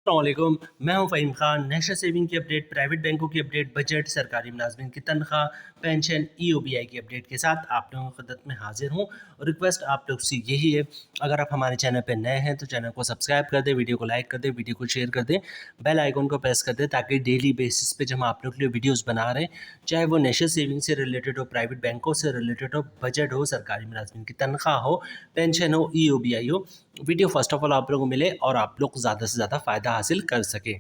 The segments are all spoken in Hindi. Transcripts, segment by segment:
अस्सलामुअलैकुम, मैं हूं फ़हीम खान। नेशनल सेविंग की अपडेट, प्राइवेट बैंकों की अपडेट, बजट, सरकारी मुलाजमिन की तनख्वाह, पेंशन, ईओबीआई की अपडेट के साथ आप लोगों की खिदमत में हाजिर हूं। और रिक्वेस्ट आप लोग से यही है, अगर आप हमारे चैनल पर नए हैं तो चैनल को सब्सक्राइब कर दें, वीडियो को लाइक कर दें, वीडियो को शेयर कर दें, बेल आइकन को प्रेस कर दें ताकि डेली बेसिस पे जब हम आप लोग के लिए वीडियोज़ बना रहे हैं, चाहे वो नेशनल सेविंग से रिलेटेड हो, प्राइवेट बैंकों से रिलेटेड हो, बजट हो, सरकारी मुलाजमिन की तनख्वाह हो, पेंशन हो, ईओबीआई हो, वीडियो फर्स्ट ऑफ ऑल आप लोगों को मिले और आप लोग ज़्यादा से ज़्यादा फ़ायदा हासिल कर सकें।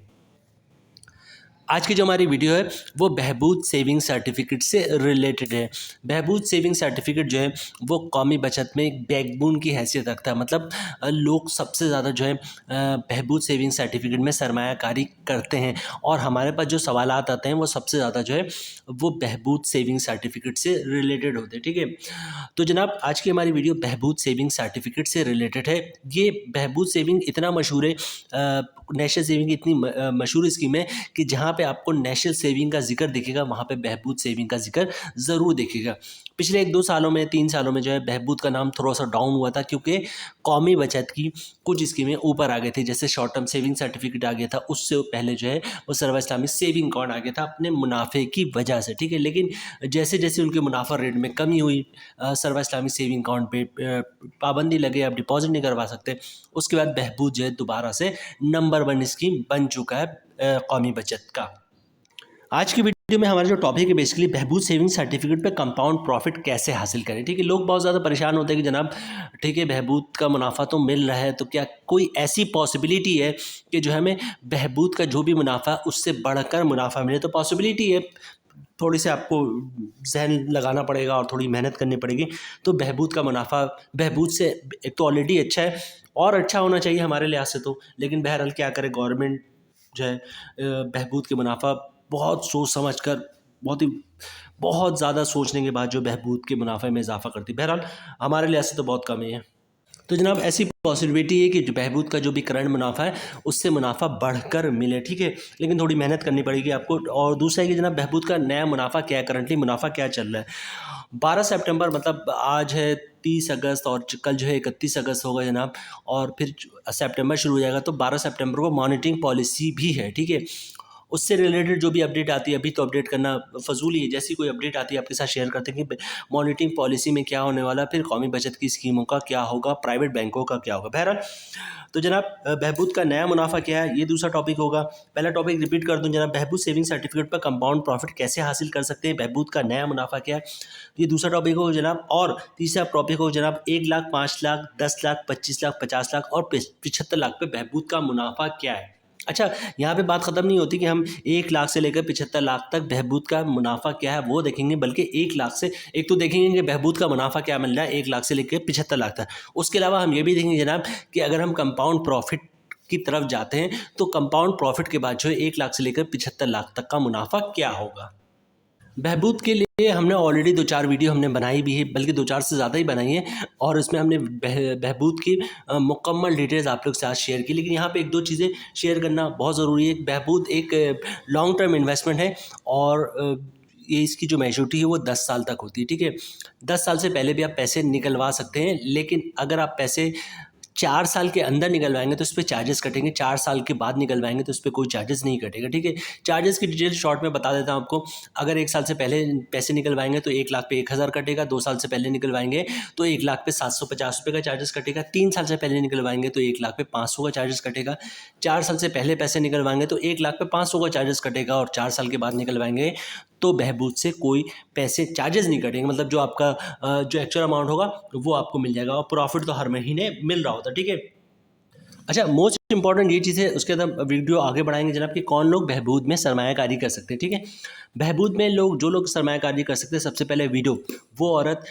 आज की जो हमारी वीडियो है वो बहबूद सेविंग सर्टिफिकेट से रिलेटेड है। बहबूद सेविंग सर्टिफिकेट जो है वो कौमी बचत में एक बैकबोन की हैसियत रखता है। मतलब लोग सबसे ज़्यादा जो है बहबूद सेविंग सर्टिफिकेट में सरमायाकारी करते हैं और हमारे पास जो सवालात आते हैं वो सबसे ज़्यादा जो है वो बहबूद सेविंग सर्टिफिकेट से रिलेटेड होते हैं। ठीक है, तो जनाब आज की हमारी वीडियो बहबूद सेविंग सर्टिफिकेट से रिलेटेड है। ये बहबूद सेविंग इतना मशहूर है, नेशनल सेविंग इतनी मशहूर स्कीम है कि जहाँ पे आपको नेशनल सेविंग का जिक्र दिखेगा वहाँ पे बहबूद सेविंग का जिक्र ज़रूर दिखेगा। पिछले 1-2 सालों में 3 सालों में जो है बहबूद का नाम थोड़ा सा डाउन हुआ था क्योंकि कौमी बचत की कुछ स्कीमें ऊपर आ गई थी। जैसे शॉर्ट टर्म सेविंग सर्टिफिकेट आ गया था, उससे पहले जो है वो सर्व इस्लामिक सेविंग अकाउंट आ गया था अपने मुनाफे की वजह से। ठीक है, लेकिन जैसे जैसे उनके मुनाफा रेट में कमी हुई, सर्व इस्लामिक सेविंग अकाउंट पे पाबंदी लगे, आप डिपॉजिट नहीं करवा सकते, उसके बाद बहबूद जो है दोबारा से नंबर 1 स्कीम बन चुका है कौमी बचत का। आज की वीडियो में हमारा जो टॉपिक है बेसिकली बहबूद सेविंग सर्टिफिकेट पे कंपाउंड प्रॉफिट कैसे हासिल करें। ठीक है, लोग बहुत ज़्यादा परेशान होते हैं कि जनाब ठीक है बहबूद का मुनाफा तो मिल रहा है, तो क्या कोई ऐसी पॉसिबिलिटी है कि जो हमें बहबूद का जो भी मुनाफा उससे बढ़कर मुनाफा मिले। तो पॉसिबिलिटी है, थोड़ी सी आपको जहन लगाना पड़ेगा और थोड़ी मेहनत करनी पड़ेगी। तो बहबूद का मुनाफा बहबूद से एक तो ऑलरेडी अच्छा है और अच्छा होना चाहिए हमारे लिहाज से तो, लेकिन बहरहाल क्या करे गवर्नमेंट जो है बहबूद के मुनाफा बहुत सोच समझ कर बहुत ज़्यादा सोचने के बाद जो बहबूद के मुनाफे में इजाफा करती है। बहरहाल हमारे लिहाज से तो बहुत कम ही है। तो जनाब ऐसी पॉसिबिलिटी है कि जो बहबूद का जो भी करंट मुनाफा है उससे मुनाफा बढ़कर मिले। ठीक है, लेकिन थोड़ी मेहनत करनी पड़ेगी आपको। और दूसरा है कि जनाब बहबूद का नया मुनाफा क्या है, करंटली मुनाफा क्या चल रहा है। 12 सितंबर मतलब आज है 30 अगस्त और कल जो है 31 अगस्त होगा जनाब, और फिर सितंबर शुरू हो जाएगा। तो 12 सितंबर को मॉनिटरिंग पॉलिसी भी है। ठीक है, उससे रिलेटेड जो भी अपडेट आती है, अभी तो अपडेट करना फजूल ही है, जैसी कोई अपडेट आती है आपके साथ शेयर करते हैं कि मॉनिटरिंग पॉलिसी में क्या होने वाला, फिर कौमी बचत की स्कीमों का क्या होगा, प्राइवेट बैंकों का क्या होगा। बहरहाल तो जनाब बहबूद का नया मुनाफा क्या है, ये दूसरा टॉपिक होगा। पहला टॉपिक रिपीट कर दूं जनाब, बहबूद सेविंग सर्टिफिकेट पर कंपाउंड प्रॉफिट कैसे हासिल कर सकते हैं, बहबूद का नया मुनाफा क्या है, ये दूसरा टॉपिक होगा जनाब। और तीसरा टॉपिक होगा जनाब 1 लाख, 5 लाख, 10 लाख, 25 लाख, 50 लाख और 75 लाख पे बहबूद का मुनाफा क्या है। अच्छा, यहाँ पे बात ख़त्म नहीं होती कि हम 1 लाख से लेकर 75 लाख तक बहबूद का मुनाफा क्या है वो देखेंगे, बल्कि 1 लाख से एक तो देखेंगे कि बहबूद का मुनाफा क्या मिल रहा है 1 लाख से लेकर 75 लाख तक। उसके अलावा हम ये भी देखेंगे जनाब कि अगर हम कंपाउंड प्रॉफिट की तरफ जाते हैं तो कंपाउंड प्रॉफिट के बाद जो है 1 लाख से लेकर 75 लाख तक का मुनाफा क्या होगा। बहबूद के लिए हमने ऑलरेडी 2-4 वीडियो हमने बनाई भी है, बल्कि 2-4 से ज़्यादा ही बनाई है, और इसमें हमने बहबूद की मुकम्मल डिटेल्स आप लोग के साथ शेयर की। लेकिन यहाँ पे 1-2 चीज़ें शेयर करना बहुत ज़रूरी है। बहबूद एक लॉन्ग टर्म इन्वेस्टमेंट है और ये इसकी जो मैच्योरिटी है वो 10 साल तक होती है। ठीक है, 10 साल से पहले भी आप पैसे निकलवा सकते हैं, लेकिन अगर आप पैसे 4 साल के अंदर निकलवाएँगे तो उस पे चार्जेस कटेंगे, 4 साल के बाद निकलवाएँगे तो उस पे कोई चार्जेस नहीं कटेगा। ठीक है, चार्जेस की डिटेल शॉर्ट में बता देता हूँ आपको। अगर 1 साल से पहले पैसे निकलवाएँगे तो 1 लाख पे 1000 कटेगा, 2 साल से पहले निकलवाएँगे तो 1 लाख पे ₹750 का चार्जेस कटेगा, 3 साल से पहले निकलवाएँगे तो 1 लाख पे 500 का चार्जेस कटेगा, 4 साल से पहले पैसे निकलवाएँगे तो 1 लाख पे 500 का चार्जेस कटेगा, और 4 साल के बाद निकलवाएँगे तो बहबूद से कोई पैसे चार्जेस नहीं कटेंगे। मतलब जो आपका जो एक्चुअल अमाउंट होगा वो आपको मिल जाएगा, और प्रॉफिट तो हर महीने मिल रहा होता है। ठीक है, अच्छा मोस्ट इंपॉर्टेंट ये चीज़ है, उसके अंदर वीडियो आगे बढ़ाएंगे जनाब कि कौन लोग बहबूद में सरमायाकारी कर सकते हैं। ठीक है, बहबूद में जो लोग सरमायाकारी कर सकते हैं, सबसे पहले विडो, वो औरत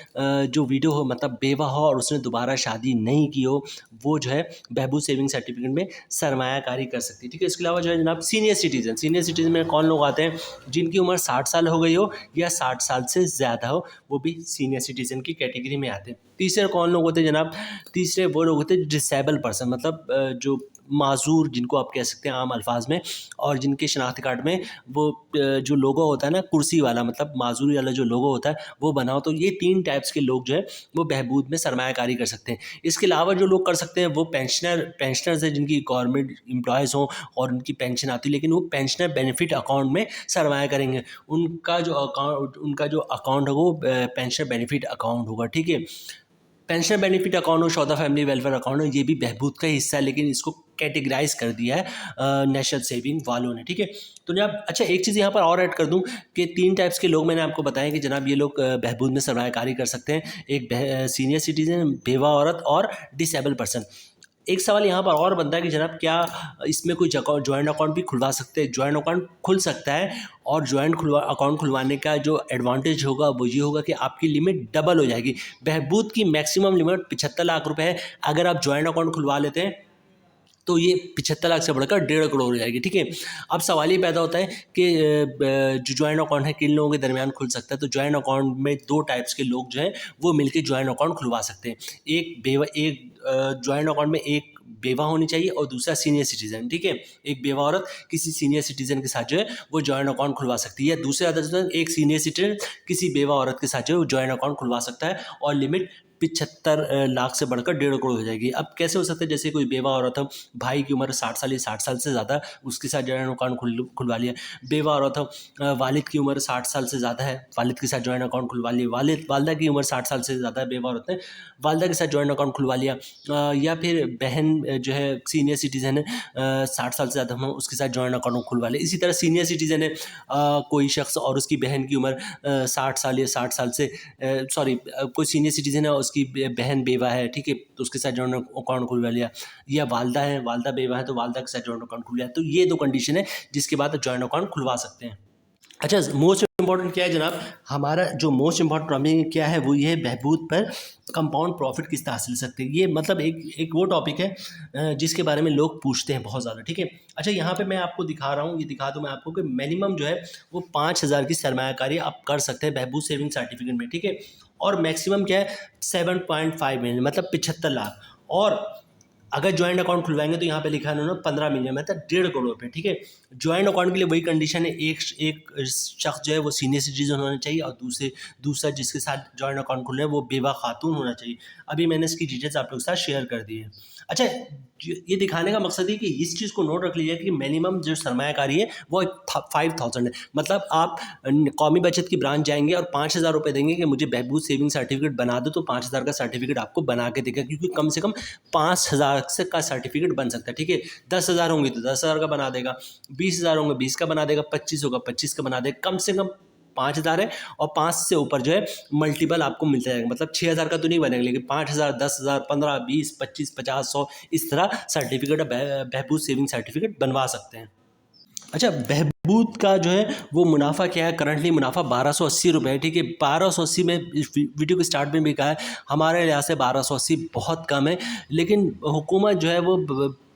जो विडो हो मतलब बेवा हो और उसने दोबारा शादी नहीं की हो, वो जो है बहबूद सेविंग सर्टिफिकेट में सरमायाकारी कर सकती है। ठीक है, इसके अलावा जो है जनाब सीनियर सिटीजन में कौन लोग आते हैं, जिनकी उम्र 60 साल हो गई हो या 60 साल से ज़्यादा हो, वो भी सीनियर सिटीजन की कैटेगरी में आते हैं। तीसरे कौन लोग होते हैं जनाब, तीसरे वो लोग होते हैं डिसेबल पर्सन, मतलब जो माजूर जिनको आप कह सकते हैं आम अल्फाज में, और जिनके शनाख्ती कार्ड में वो जो लोगो होता है ना कुर्सी वाला, मतलब माजूरी वाला जो लोगो होता है वो बना हो, तो ये 3 टाइप्स के लोग जो है वो बहबूद में सरमायाकारी कर सकते हैं। इसके अलावा जो लोग कर सकते हैं वो पेंशनर्स हैं, जिनकी गवर्नमेंट एम्प्लॉयज़ हों और उनकी पेंशन आती है, लेकिन वो पेंशनर बेनिफिट अकाउंट में सरमाया करेंगे। उनका जो अकाउंट है वो पेंशनर बेनिफिट अकाउंट होगा, ठीक है। पेंशन बेनिफिट अकाउंट और शौदा फैमिली वेलफेयर अकाउंट है, ये भी बहबूद का हिस्सा है, लेकिन इसको कैटेगराइज कर दिया है नेशनल सेविंग वालों ने, ठीक है। तो जनाब अच्छा एक चीज़ यहाँ पर और ऐड कर दूँ कि 3 टाइप्स के लोग मैंने आपको बताया कि जनाब ये लोग बहबूद में सरमायाकारी कर सकते हैं। एक सीनियर सिटीजन, बेवा औरत और डिसेबल पर्सन। एक सवाल यहाँ पर और बनता है कि जनाब क्या इसमें कोई जॉइंट अकाउंट भी खुलवा सकते हैं? जॉइंट अकाउंट खुल सकता है, और जॉइंट अकाउंट खुलवाने का जो एडवांटेज होगा वो ये होगा कि आपकी लिमिट डबल हो जाएगी। बहबूद की मैक्सिमम लिमिट 75 लाख रुपए है। अगर आप जॉइंट अकाउंट खुलवा लेते हैं तो ये 75 लाख से बढ़कर 1.5 करोड़ हो जाएगी, ठीक है। अब सवाल ये पैदा होता है कि जो जॉइंट अकाउंट है किन लोगों के दरमियान खुल सकता है? तो जॉइंट अकाउंट में 2 टाइप्स के लोग जो हैं वो मिलकर जॉइंट अकाउंट खुलवा सकते हैं। एक जॉइंट अकाउंट में एक बेवा होनी चाहिए और दूसरा सीनियर सिटीजन, ठीक है। एक बेवा औरत किसी सीनियर सिटीजन के साथ जो है वो जॉइंट अकाउंट खुलवा सकती है। दूसरे अदर एक सीनियर सिटीजन किसी बेवा औरत के साथ जो है वो जॉइंट अकाउंट खुलवा सकता है, और लिमिट 75 लाख से बढ़कर 1.5 करोड़ हो जाएगी। अब कैसे हो सकता है? जैसे कोई बेवा औरत हो, भाई की उम्र 60 साल या 60 साल से ज़्यादा, उसके साथ जॉइंट अकाउंट खुलवा लिया। बेवा औरत हो, वालिद की उम्र 60 साल से ज़्यादा है, वालिद के साथ जॉइंट अकाउंट खुलवा लिया। वालदा की उम्र 60 साल से ज़्यादा है, बेवा औरत ने वालदा के साथ जॉइंट अकाउंट खुलवा लिया। या फिर बहन जो है सीनियर सिटीजन है, 60 साल से ज़्यादा हो, उसके साथ जॉइंट अकाउंट खुलवा लिया। इसी तरह सीनियर सिटीजन है कोई शख्स और उसकी बहन की उम्र 60 साल या 60 साल से कोई सीनियर सिटीजन है, उसकी बहन बेवा है, ठीक है, तो उसके साथ जॉइंट अकाउंट खुलवा लिया। या वालदा है, वालदा बेवा है तो वालदा के साथ जॉइंट अकाउंट खुल लिया। तो ये 2 कंडीशन है जिसके बाद जॉइंट अकाउंट खुलवा सकते हैं। अच्छा मोस्ट इम्पॉर्टेंट क्या है जनाब? हमारा जो मोस्ट इम्पॉर्टेंट टॉपिक क्या है वो ये है बहबूद पर कंपाउंड प्रॉफिट किस तरह हासिल सकते हैं। ये मतलब एक वो टॉपिक है जिसके बारे में लोग पूछते हैं बहुत ज़्यादा, ठीक है। अच्छा यहाँ पे मैं आपको दिखा रहा हूँ, ये दिखा दूँ मैं आपको कि मिनिमम जो है वो 5,000 की सरमायाकारी आप कर सकते हैं बहबूद सेविंग सर्टिफिकेट में, ठीक है। और मैक्सिमम क्या है 7.5 मिलियन, मतलब 75 लाख। और अगर ज्वाइंट अकाउंट खुलवाएंगे तो यहाँ पे लिखा है उन्होंने 15 मिलियन, मतलब 1.5 करोड़ रुपए, ठीक है। ज्वाइंट अकाउंट के लिए वही कंडीशन है, एक शख्स जो है वो सीनियर सिटीजन होना चाहिए और दूसरा जिसके साथ ज्वाइंट अकाउंट खुल रहा है वो बेवा खातून होना चाहिए। अभी मैंने इसकी डिटेल्स आप लोग के साथ शेयर कर दी है। अच्छा ये दिखाने का मकसद है कि इस चीज़ को नोट रख लीजिए कि मिनिमम जो सरमायाकारी है वो 5,000 है। मतलब आप कौमी बचत की ब्रांच जाएंगे और 5,000 रुपये देंगे कि मुझे बहबूद सेविंग सर्टिफिकेट बना दो, तो 5,000 का सर्टिफिकेट आपको बना के देगा, क्योंकि कम से कम 5,000 से का सर्टिफिकेट बन सकता है, ठीक है। 10,000 होंगे तो 10,000 का बना देगा, 20,000 होंगे 20 का बना देगा, 25 होगा 25 का बना देगा। कम से कम 5,000 है और 5 से ऊपर जो है मल्टीपल आपको मिलता जाएगा। मतलब 6,000 का तो नहीं बनेगा, लेकिन 5,000, 10,000, 15, 20, 25, 50, 100 इस तरह सर्टिफिकेट बहबूद सेविंग सर्टिफिकेट बनवा सकते हैं। अच्छा बहबूद का जो है वो मुनाफा क्या है? करंटली मुनाफा 1,280 रुपये है, ठीक है। 1,280 में इस वीडियो के स्टार्ट में भी कहा है हमारे लिहाज से 1,280 बहुत कम है, लेकिन हुकूमत जो है वो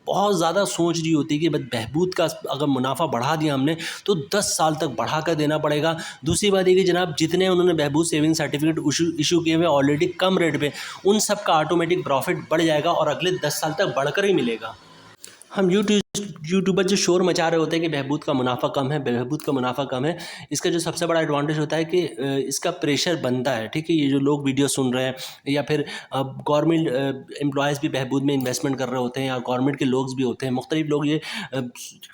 बहुत ज़्यादा सोच रही होती है कि बहबूद का अगर मुनाफा बढ़ा दिया हमने तो 10 साल तक बढ़ा कर देना पड़ेगा। दूसरी बात ये कि जनाब जितने उन्होंने बहबूद सेविंग सर्टिफिकेट इशू किए हुए ऑलरेडी कम रेट पे, उन सब का ऑटोमेटिक प्रॉफिट बढ़ जाएगा और अगले 10 साल तक बढ़कर ही मिलेगा। हम यूट्यूबर जो शोर मचा रहे होते हैं कि बहबूद का मुनाफा कम है, बहबूद का मुनाफा कम है, इसका जो सबसे बड़ा एडवांटेज होता है कि इसका प्रेशर बनता है, ठीक है। ये जो लोग वीडियो सुन रहे हैं या फिर गवर्नमेंट एम्प्लॉयज़ भी बहबूद में इन्वेस्टमेंट कर रहे होते हैं या गवर्नमेंट के लोग भी होते हैं, मुख्तलिफ लोग ये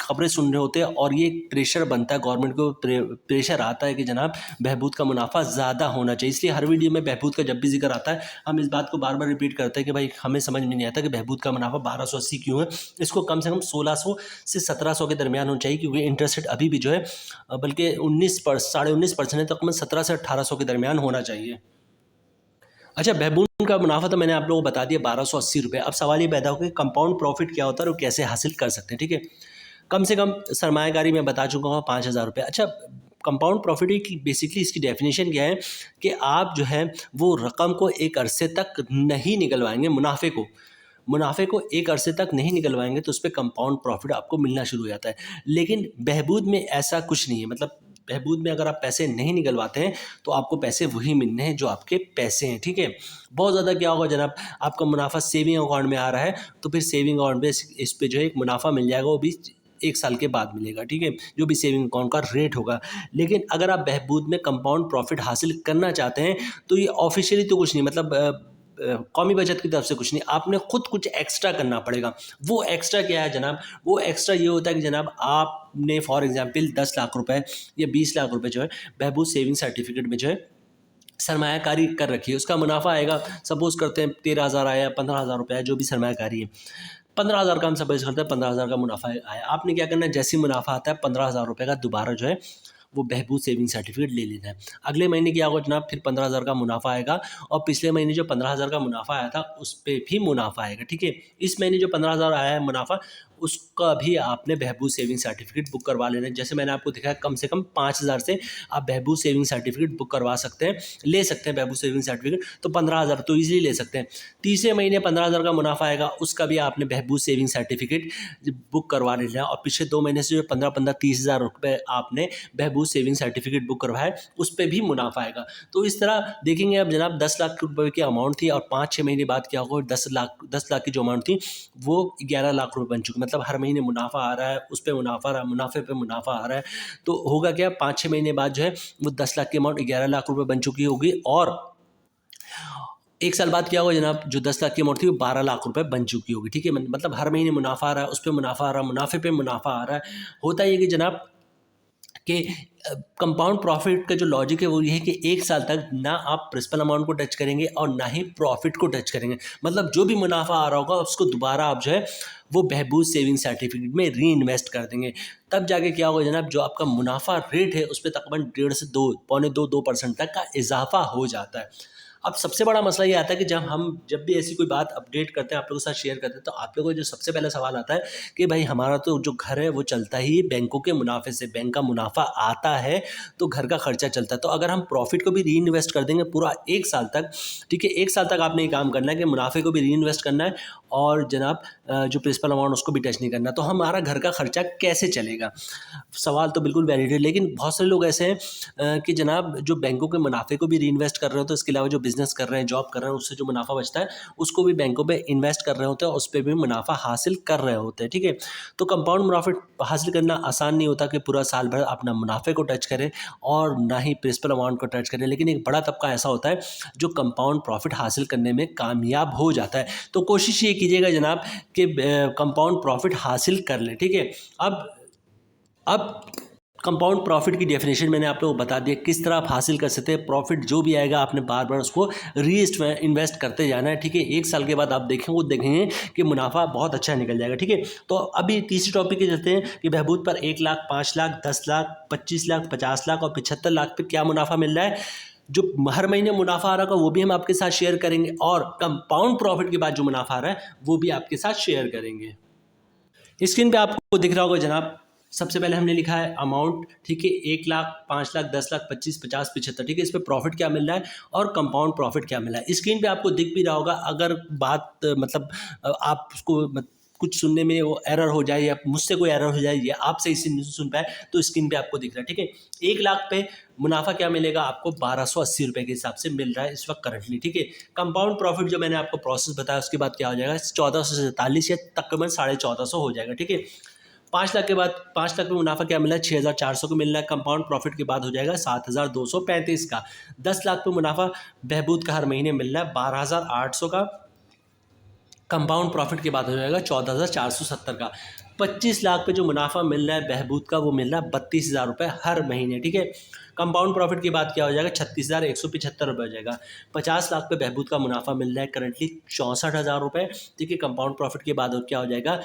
खबरें सुन रहे होते हैं और ये प्रेशर बनता है, गवर्नमेंट को प्रेशर आता है कि जनाब बहबूद का मुनाफा ज़्यादा होना चाहिए। इसलिए हर वीडियो में बहबूद का जब भी जिक्र आता है हम इस बात को बार बार रिपीट करते हैं कि भाई हमें समझ में नहीं आता कि बहबूद का मुनाफा 1,280 क्यों है। इसको कम से कम 1,600 से 1,700 के दरमियान होना चाहिए, क्योंकि इंटरेस्ट रेट अभी भी जो है बल्कि 19% है, तो कम 17 से 1,800 के दरमियान होना चाहिए। अच्छा बहबूद का मुनाफा तो मैंने आप लोगों को बता दिया 1,280 रुपये। अब सवाल ये पैदा हो कि कंपाउंड प्रॉफिट क्या होता है और कैसे हासिल कर सकते हैं, ठीक है। कम से कम सरमायाकारी मैं बता चुका हूँ 5,000 रुपये। अच्छा कंपाउंड प्रॉफिट की बेसिकली इसकी डेफिनेशन क्या है कि आप जो है वो रकम को एक अरसे तक नहीं निकलवाएंगे, मुनाफे को एक अरसे तक नहीं निकलवाएंगे तो उस पर कंपाउंड प्रॉफिट आपको मिलना शुरू हो जाता है। लेकिन बहबूद में ऐसा कुछ नहीं है, मतलब बहबूद में अगर आप पैसे नहीं निकलवाते हैं तो आपको पैसे वही मिलने हैं जो आपके पैसे हैं, ठीक है। बहुत ज़्यादा क्या होगा जनाब, आपका मुनाफा सेविंग अकाउंट में आ रहा है तो फिर सेविंग अकाउंट में इस पे जो है एक मुनाफा मिल जाएगा, वो भी 1 साल के बाद मिलेगा, ठीक है, जो भी सेविंग अकाउंट का रेट होगा। लेकिन अगर आप बहबूद में कंपाउंड प्रॉफिट हासिल करना चाहते हैं तो ये ऑफिशियली तो कुछ नहीं, मतलब कौमी बचत की तरफ से कुछ नहीं, आपने खुद कुछ एक्स्ट्रा करना पड़ेगा। वो एक्स्ट्रा क्या है जनाब, वो एक्स्ट्रा ये होता है कि जनाब आपने फॉर एग्जांपल 10 लाख रुपए या 20 लाख रुपए जो है बहबूद सेविंग सर्टिफिकेट में जो है सरमायाकारी कर रखी है, उसका मुनाफा आएगा, सपोज करते हैं 13,000 आया, 15,000 रुपये आया, जो भी सरमायाकारी है, 15,000 का हम सपोज करते हैं 15,000 का मुनाफा आया। आपने क्या करना है, जैसे ही मुनाफा आता है 15,000 रुपये का दोबारा जो है वो बहबूद सेविंग सर्टिफिकेट ले लेना है। अगले महीने क्या होगा जनाब, फिर 15,000 का मुनाफा आएगा और पिछले महीने जो 15,000 का मुनाफा आया था उस पर भी मुनाफा आएगा, ठीक है। इस महीने जो 15,000 आया है मुनाफा, उसका भी आपने बहबूद सेविंग सर्टिफिकेट बुक करवा लेना है। जैसे मैंने आपको दिखाया कम से कम 5,000 से आप बहबूद सेविंग सर्टिफिकेट बुक करवा सकते हैं, ले सकते हैं बहबूद सेविंग सर्टिफिकेट, तो 15,000 तो ईजिली ले सकते हैं। तीसरे महीने 15,000 का मुनाफा आएगा, उसका भी आपने बहबूद सेविंग सर्टिफिकेट बुक करवा लेना है। और पिछले 2 महीने से जो 15-15 30,000 रुपये आपने बहबूद सेविंग सर्टिफिकेट बुक करवाया है, उस पर भी मुनाफा आएगा। तो इस तरह देखेंगे अब जनाब 10 लाख रुपये की अमाउंट थी और 5-6 महीने बाद क्या होगा, 10 लाख की जो अमाउंट थी वो 11 लाख रुपये बन चुकी, मतलब हर महीने मुनाफा आ रहा है, उस पे मुनाफा आ रहा है, मुनाफे पे मुनाफा आ रहा है। तो होगा क्या, 5-6 महीने बाद जो है वो 10 लाख की अमाउंट 11 लाख रुपये बन चुकी होगी और 1 साल बाद क्या होगा जनाब, जो 10 लाख की अमाउंट थी वो 12 लाख रुपए बन चुकी होगी, ठीक है। मतलब हर महीने मुनाफा आ रहा है, उस पे मुनाफा आ रहा है, मुनाफे पे मुनाफा आ रहा है। होता ये कि जनाब कि कंपाउंड प्रॉफिट का जो लॉजिक है वो ये है कि 1 साल तक ना आप प्रिंसिपल अमाउंट को टच करेंगे और ना ही प्रॉफिट को टच करेंगे। मतलब जो भी मुनाफा आ रहा होगा उसको दोबारा आप जो है वो बहबूद सेविंग सर्टिफिकेट में री इन्वेस्ट कर देंगे। तब जाके क्या होगा जनाब, जो आपका मुनाफा रेट है उस पर तकरीबन 1.5 से 2 पौने 2% तक का इजाफा हो जाता है। अब सबसे बड़ा मसला ये आता है कि जब भी ऐसी कोई बात अपडेट करते हैं, आप लोगों के साथ शेयर करते हैं, तो आप लोगों को जो सबसे पहला सवाल आता है कि भाई हमारा तो जो घर है वो चलता ही बैंकों के मुनाफे से, बैंक का मुनाफा आता है तो घर का खर्चा चलता है। तो अगर हम प्रॉफिट को भी री इन्वेस्ट कर देंगे पूरा 1 साल तक, ठीक है, 1 साल तक आपने ये काम करना है कि मुनाफे को भी री इन्वेस्ट करना है और जनाब जो प्रिंसिपल अमाउंट उसको भी टच नहीं करना, तो हमारा घर का खर्चा कैसे चलेगा? सवाल तो बिल्कुल वैलिड है, लेकिन बहुत सारे लोग ऐसे हैं कि जनाब जो बैंकों के मुनाफे को भी री इन्वेस्ट कर रहे हो, तो इसके अलावा जो बिजनेस कर रहे हैं, जॉब कर रहे हैं, उससे जो मुनाफा बचता है उसको भी बैंकों पे इन्वेस्ट कर रहे होते हैं, उस पर भी मुनाफा हासिल कर रहे होते हैं, ठीक है। तो कंपाउंड प्रॉफिट हासिल करना आसान नहीं होता कि पूरा साल भर अपना मुनाफे को टच करें और ना ही प्रिंसिपल अमाउंट को टच करें, लेकिन एक बड़ा तबका ऐसा होता है जो कंपाउंड प्रॉफिट हासिल करने में कामयाब हो जाता है। तो कोशिश ये कीजिएगा जनाब कि कंपाउंड प्रॉफिट हासिल कर लें, ठीक है। अब कंपाउंड प्रॉफिट की डेफिनेशन मैंने आप लोगों को बता दिया, किस तरह आप हासिल कर सकते हैं। प्रॉफिट जो भी आएगा आपने बार बार उसको इन्वेस्ट करते जाना है, ठीक है। 1 साल के बाद आप देखेंगे कि मुनाफा बहुत अच्छा निकल जाएगा, ठीक है। तो अभी तीसरी टॉपिक पे चलते हैं कि बहबूद पर 1 लाख, 5 लाख, 10 लाख, 25 लाख, 50 लाख और 75 लाख पे क्या मुनाफा मिल रहा है। जो हर महीने मुनाफा आ रहा होगा वो भी हम आपके साथ शेयर करेंगे और कंपाउंड प्रॉफिट के बाद जो मुनाफा आ रहा है वो भी आपके साथ शेयर करेंगे। स्क्रीन पे आपको दिख रहा होगा जनाब, सबसे पहले हमने लिखा है अमाउंट, ठीक है, 1 लाख, 5 लाख, 10 लाख, 25, 50, 75, ठीक है। इस पे प्रॉफिट क्या मिल रहा है और कंपाउंड प्रॉफिट क्या मिल रहा है। स्क्रीन पे आपको दिख भी रहा होगा, अगर बात मतलब आप उसको कुछ सुनने में वो एरर हो जाए या मुझसे कोई एरर हो जाए या आप सही से नहीं सुन पाए, तो स्क्रीन पे आपको दिख रहा है, ठीक है। 1 लाख पे मुनाफा क्या मिलेगा आपको, 1280 रुपये के हिसाब से मिल रहा है इस वक्त करंटली, ठीक है। कंपाउंड प्रॉफिट जो मैंने आपको प्रोसेस बताया उसके बाद क्या हो जाएगा, 1447 या तकरीबन 1450 हो जाएगा, ठीक है। 5 लाख के बाद 5 लाख में मुनाफा क्या मिला है, 6,400 को मिल रहा है। कंपाउंड प्रॉफिट के बाद हो जाएगा 7,235 का। 10 लाख पे मुनाफा बहबूद का हर महीने मिल रहा है 12,800 का। कंपाउंड प्रॉफिट के बाद हो जाएगा 14,470 का। 25 लाख पे जो मुनाफा मिल रहा है बहबूद का वो मिल रहा है 32,000 रुपये हर महीने, ठीक है। कंपाउंड प्रॉफिट के बाद क्या हो जाएगा, 36,175 रुपये हो जाएगा। 50 लाख पे बहबूद का मुनाफा मिल रहा है करंटली 64,000 रुपये, ठीक है। कंपाउंड प्रॉफिट के बाद क्या हो जाएगा,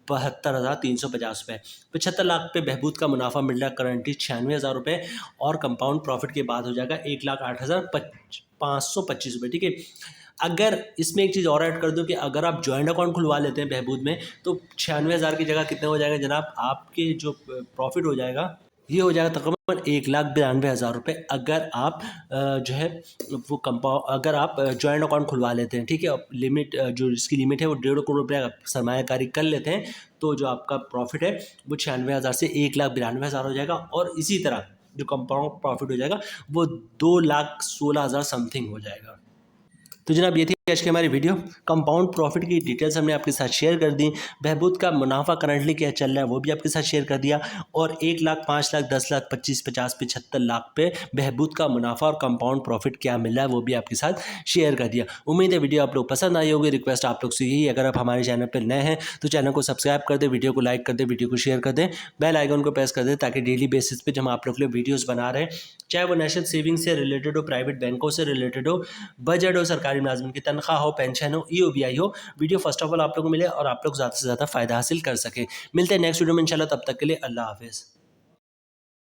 72,350 रुपये। 75 लाख पे बहबूद का मुनाफा मिल रहा है करंटली 96,000 रुपये और कंपाउंड प्रॉफिट के बाद हो जाएगा 1,08,525 रुपये, ठीक है। अगर इसमें एक चीज़ और ऐड कर दूं कि अगर आप जॉइंट अकाउंट खुलवा लेते हैं बहबूद में तो 96,000 की जगह कितने हो जाएगा जनाब, आपके जो प्रॉफिट हो जाएगा ये हो जाएगा तकरीबन 1,92,000 रुपये। अगर आप जो है वो अगर आप जॉइंट अकाउंट खुलवा लेते हैं, ठीक है। लिमिट जो इसकी लिमिट है वो 1.5 करोड़ रुपये सरमायाकारी कर लेते हैं, तो जो आपका प्रॉफिट है वो 96,000 से 1,92,000 हो जाएगा। और इसी तरह जो कंपाउंड प्रॉफिट हो जाएगा वो 2,16,000 समथिंग हो जाएगा। तो जनाब ये थी आज की हमारी वीडियो। कंपाउंड प्रॉफिट की डिटेल्स हमने आपके साथ शेयर कर दी, बहबूद का मुनाफा करंटली क्या चल रहा है वो भी आपके साथ शेयर कर दिया, और 1 लाख, 5 लाख, 10 लाख, 25, 50, 75 लाख पे बहबूद का मुनाफा और कंपाउंड प्रॉफिट क्या मिल रहा है वो भी आपके साथ शेयर कर दिया। उम्मीद है वीडियो आप लोग पसंद आई होगी। रिक्वेस्ट आप लोग से यही, अगर आप हमारे चैनल पर नए हैं तो चैनल को सब्सक्राइब कर दें, वीडियो को लाइक कर दें, वीडियो को शेयर कर दें, बेल आइकन को प्रेस कर दें, ताकि डेली बेसिस पे जब हम आप लोग के लिए वीडियोज़ बना रहे हैं, चाहे वो नेशनल सेविंग से रिलेटेड हो, प्राइवेट बैंकों से रिलेटेड हो, बजट हो, सरकारी मुलाजमिन की तनख्वाह हो, पेंशन हो, EOBI हो, वीडियो फर्स्ट ऑफ ऑल आप लोगों को मिले और आप लोग ज़्यादा से ज़्यादा फ़ायदा हासिल कर सकें। मिलते हैं नेक्स्ट वीडियो में इंशाल्लाह, तब तक के लिए अल्लाह हाफिज़।